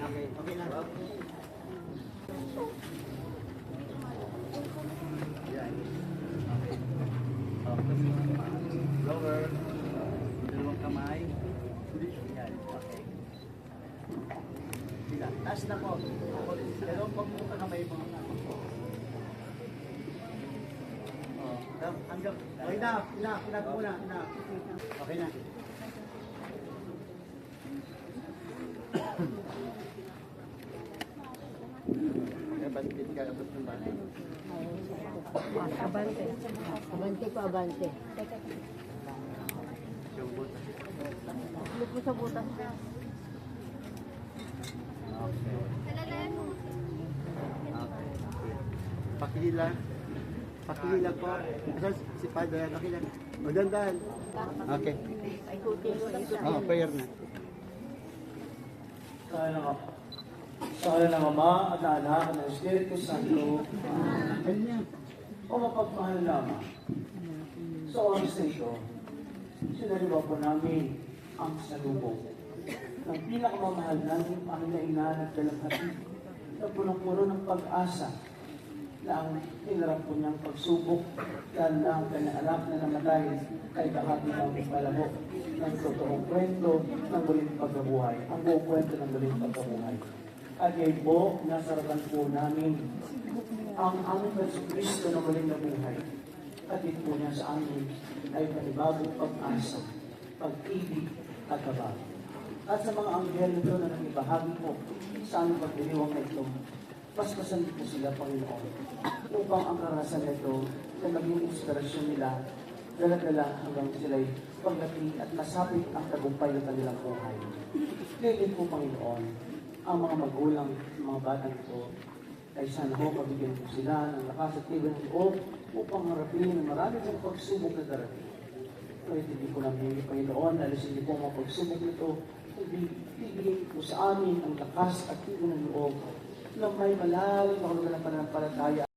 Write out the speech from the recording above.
Okay, okay na. Yan. Okay. Lower. Dalawang kamay. Yan. Okay. Sila. Taas na po. Dalawang pagmuka kamay mo. Hanggang. Okay na. Enough muna. Okay na. Abante ka, abot ng balay. Abante. Abante ko, abante. Yung butas. Look mo sa butas. Okay. Pakilila. Pakilila po. Asan si Padre? Okay lang. O, dandan. Okay. Oh, prayer na. Sa ngalan ng Ama at ng Anak at ng Espiritu Santo. O mapagmahal naman. Sa oras na ito, sinaliwa po namin ang salubong ng pinakamamahal namin ang inaan at dalanghatin na punong-puno ng pag-asa na ang hinarap po niyang pagsubok dahil na ang kanyang anak na namatay kay bahagi ng palabok ng totoong kwento ng muling pagkabuhay. Ang buong kwento ng muling pagkabuhay. At ngayon po, nasarapan po namin ang aming Kristo na muling nabuhay. At ito po niya sa amin ay panibagong pag-asa, pag-ibig at kabag. At sa mga anghel nito na nangibahagi po sa aming pagdiriwang na ito, paspasan po sila, Panginoon, upang ang karasan nito na maging inspirasyon nila, dala-dala hanggang sila'y pagdating at masapit ang tagumpay ng kanilang buhay. Ngayon po, Panginoon, ang mga magulang, mga batang ito, ay sana ho mabigyan po sila ng lakas at tibay ng loob upang harapin ang marami ng pagsubok na darating. Kaya hindi po namin, Panginoon, alisin niyo po ang mga pagsubok nito, ibigay po sa amin ang lakas at tibay ng loob na may malalim na pananampalataya